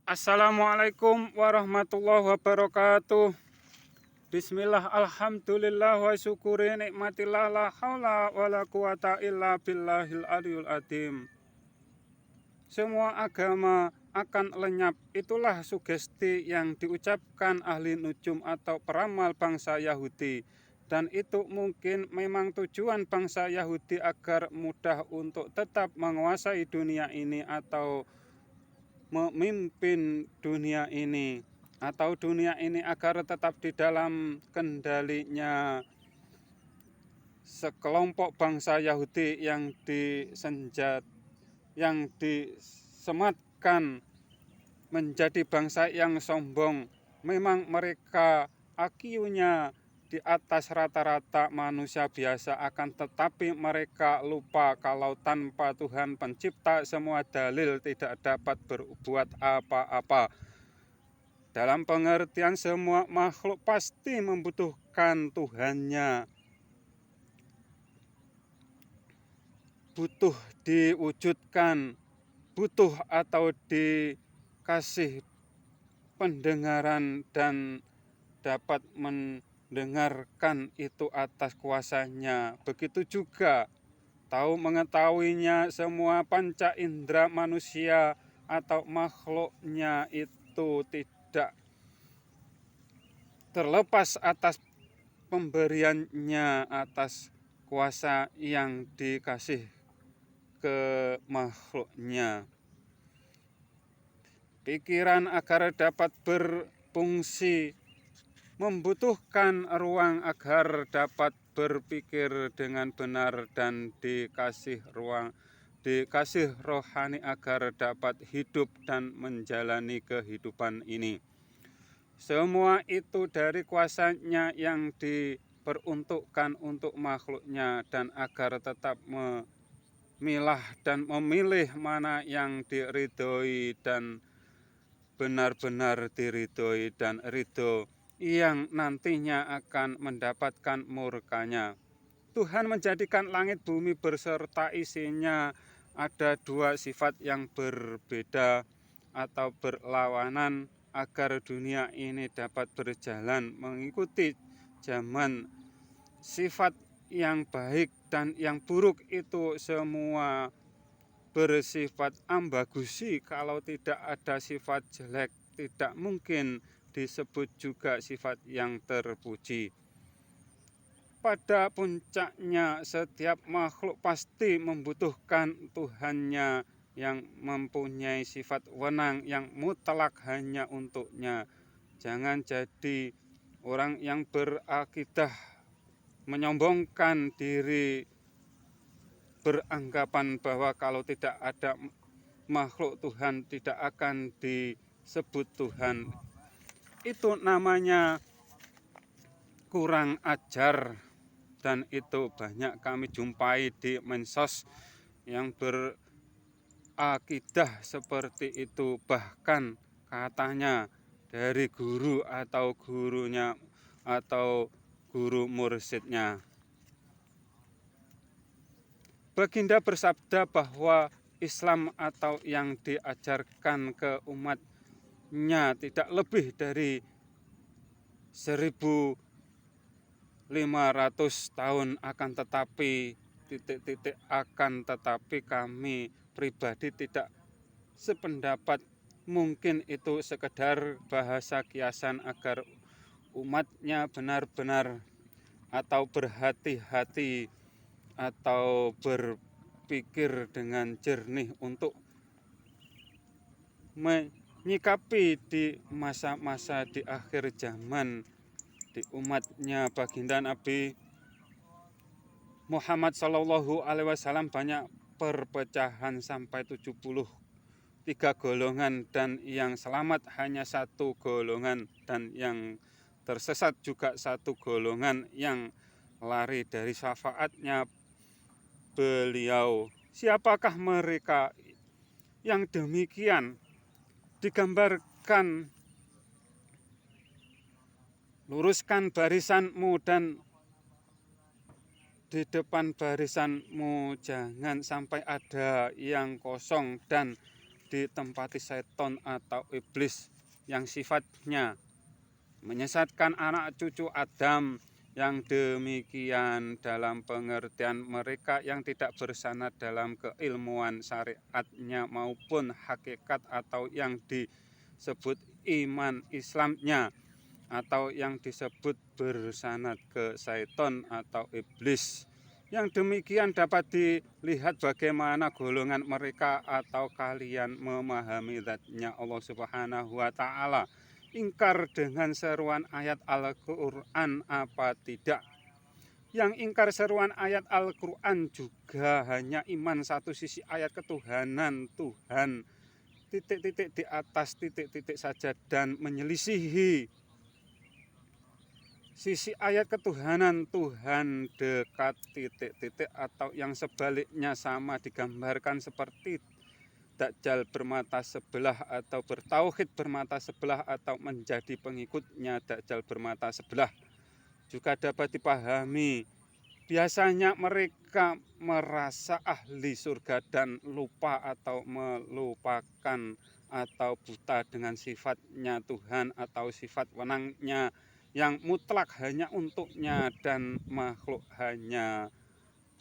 Assalamualaikum warahmatullahi wabarakatuh. Bismillah, alhamdulillah, wa syukuri nikmatillah, la haula wa la quwata illa billahil aliyul adim. Semua agama akan lenyap, itulah sugesti yang diucapkan ahli nujum atau peramal bangsa Yahudi. Dan itu mungkin memang tujuan bangsa Yahudi agar mudah untuk tetap menguasai dunia ini atau memimpin dunia ini, atau dunia ini agar tetap di dalam kendalinya sekelompok bangsa Yahudi yang disematkan menjadi bangsa yang sombong. Memang mereka IQ-nya di atas rata-rata manusia biasa, akan tetapi mereka lupa kalau tanpa Tuhan pencipta semua dalil tidak dapat berbuat apa-apa. Dalam pengertian semua makhluk pasti membutuhkan Tuhannya, butuh diwujudkan, butuh atau dikasih pendengaran dan dapat mendengarkan itu atas kuasanya. Begitu juga tahu mengetahuinya semua panca indera manusia atau makhluknya itu tidak terlepas atas pemberiannya atas kuasa yang dikasih ke makhluknya. Pikiran agar dapat berfungsi membutuhkan ruang agar dapat berpikir dengan benar dan dikasih rohani agar dapat hidup dan menjalani kehidupan ini. Semua itu dari kuasanya yang diperuntukkan untuk makhluknya, dan agar tetap memilah dan memilih mana yang diridhoi dan benar-benar diridhoi dan ridho yang nantinya akan mendapatkan murkanya. Tuhan menjadikan langit bumi beserta isinya ada dua sifat yang berbeda atau berlawanan agar dunia ini dapat berjalan mengikuti zaman. Sifat yang baik dan yang buruk itu semua bersifat ambagusi. Kalau tidak ada sifat jelek, tidak mungkin disebut juga sifat yang terpuji. Pada puncaknya, setiap makhluk pasti membutuhkan Tuhannya yang mempunyai sifat wenang yang mutlak hanya untuknya. Jangan jadi orang yang berakidah menyombongkan diri, beranggapan bahwa kalau tidak ada makhluk Tuhan tidak akan disebut Tuhan. Itu namanya kurang ajar, dan itu banyak kami jumpai di medsos yang berakidah seperti itu. Bahkan katanya dari guru atau gurunya atau guru mursyidnya. Baginda bersabda bahwa Islam atau yang diajarkan ke umatnya tidak lebih dari 1500 tahun, akan tetapi kami pribadi tidak sependapat. Mungkin itu sekedar bahasa kiasan agar umatnya benar-benar atau berhati-hati atau berpikir dengan jernih untuk menyikapi di masa-masa di akhir zaman di umatnya baginda Nabi Muhammad SAW. Banyak perpecahan sampai 73 golongan, dan yang selamat hanya satu golongan, dan yang tersesat juga satu golongan yang lari dari syafaatnya beliau. Siapakah mereka yang demikian? Digambarkan, luruskan barisanmu, dan di depan barisanmu jangan sampai ada yang kosong, dan ditempati seton atau iblis yang sifatnya menyesatkan anak cucu Adam, yang demikian dalam pengertian mereka yang tidak bersanad dalam keilmuan syariatnya maupun hakikat, atau yang disebut iman Islamnya, atau yang disebut bersanad ke seton atau iblis. Yang demikian dapat dilihat bagaimana golongan mereka atau kalian memahami zatnya Allah Subhanahu wa Ta'ala. Ingkar dengan seruan ayat Al-Quran apa tidak? Yang ingkar seruan ayat Al-Quran juga hanya iman satu sisi ayat ketuhanan Tuhan titik-titik di atas titik-titik saja, dan menyelisihi sisi ayat ketuhanan Tuhan dekat titik-titik atau yang sebaliknya sama digambarkan seperti Dajjal bermata sebelah atau bertauhid bermata sebelah atau menjadi pengikutnya Dajjal bermata sebelah. Juga dapat dipahami, biasanya mereka merasa ahli surga dan lupa atau melupakan atau buta dengan sifatnya Tuhan atau sifat wenangnya yang mutlak hanya untuknya, dan makhluk hanya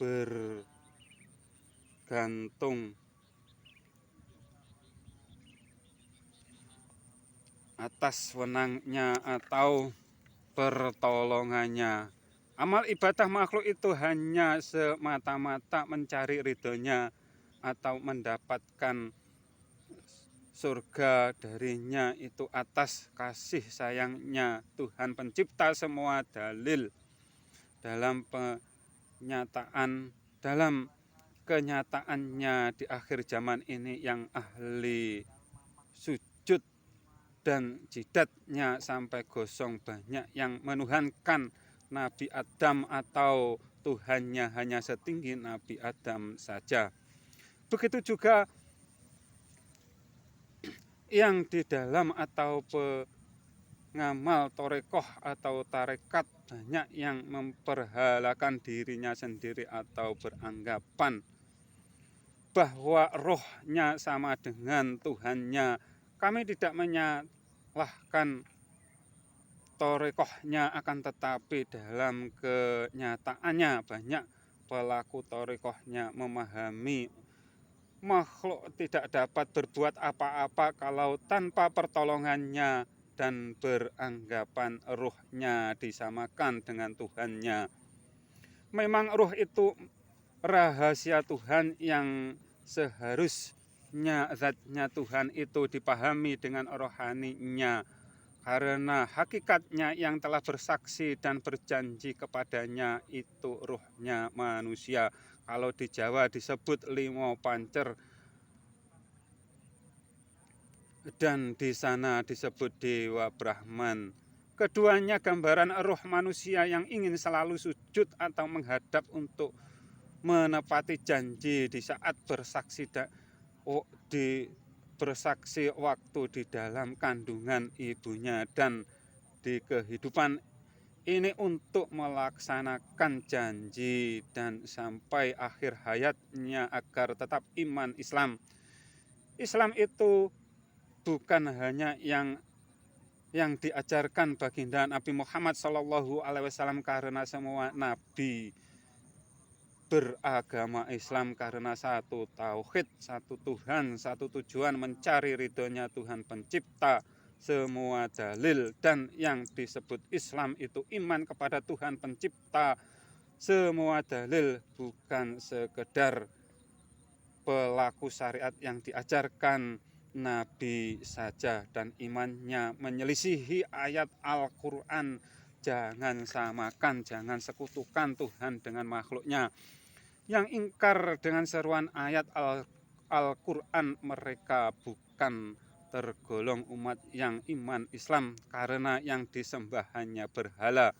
bergantung atas wenangnya atau pertolongannya. Amal ibadah makhluk itu hanya semata-mata mencari ridhonya atau mendapatkan surga darinya, itu atas kasih sayangnya Tuhan pencipta semua dalil dalam kenyataannya di akhir zaman ini, yang ahli sujud dan jidatnya sampai gosong banyak yang menuhankan Nabi Adam atau Tuhannya hanya setinggi Nabi Adam saja. Begitu juga yang di dalam atau pengamal torekoh atau tarekat, banyak yang memperhalakan dirinya sendiri atau beranggapan bahwa rohnya sama dengan Tuhannya. Kami tidak menyalahkan torekohnya, akan tetapi dalam kenyataannya banyak pelaku torekohnya memahami makhluk tidak dapat berbuat apa-apa kalau tanpa pertolongannya, dan beranggapan ruhnya disamakan dengan Tuhannya. Memang ruh itu rahasia Tuhan yang seharusnya zatnya Tuhan itu dipahami dengan rohaninya, karena hakikatnya yang telah bersaksi dan berjanji kepadanya itu ruhnya manusia. Kalau di Jawa disebut limo pancer, dan di sana disebut Dewa Brahman. Keduanya gambaran ruh manusia yang ingin selalu sujud atau menghadap untuk menepati janji di saat bersaksi waktu di dalam kandungan ibunya, dan di kehidupan ini untuk melaksanakan janji dan sampai akhir hayatnya agar tetap iman Islam. Islam itu bukan hanya yang diajarkan baginda Nabi Muhammad SAW, karena semua nabi beragama Islam karena satu tauhid, satu Tuhan, satu tujuan, mencari ridhonya Tuhan pencipta semua dalil. Dan yang disebut Islam itu iman kepada Tuhan pencipta semua dalil, bukan sekedar pelaku syariat yang diajarkan Nabi saja, dan imannya menyelisihi ayat Al-Quran. Jangan samakan, jangan sekutukan Tuhan dengan makhluknya. Yang ingkar dengan seruan ayat Al-Quran mereka bukan tergolong umat yang iman Islam, karena yang disembah hanya berhala.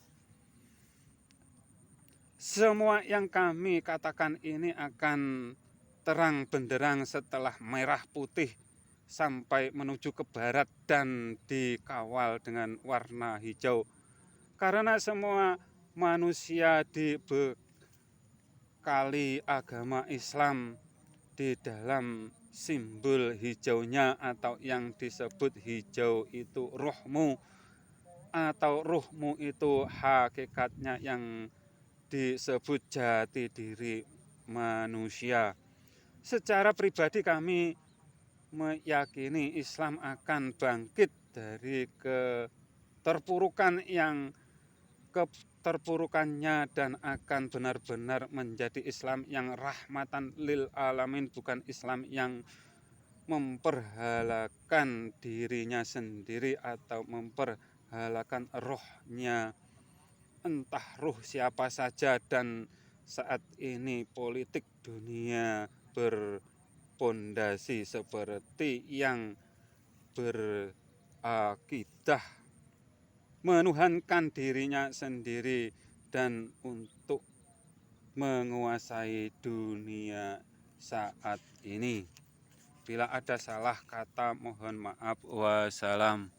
Semua yang kami katakan ini akan terang benderang setelah merah putih sampai menuju ke barat dan dikawal dengan warna hijau, karena semua manusia dibekali agama Islam di dalam simbol hijaunya atau yang disebut hijau itu ruhmu, atau ruhmu itu hakikatnya yang disebut jati diri manusia. Secara pribadi kami meyakini Islam akan bangkit dari keterpurukannya dan akan benar-benar menjadi Islam yang rahmatan lil alamin, bukan Islam yang memperhalakan dirinya sendiri atau memperhalakan rohnya, entah ruh siapa saja. Dan saat ini politik dunia berpondasi seperti yang berakidah menuhankan dirinya sendiri dan untuk menguasai dunia saat ini. Bila ada salah kata mohon maaf. Wassalam.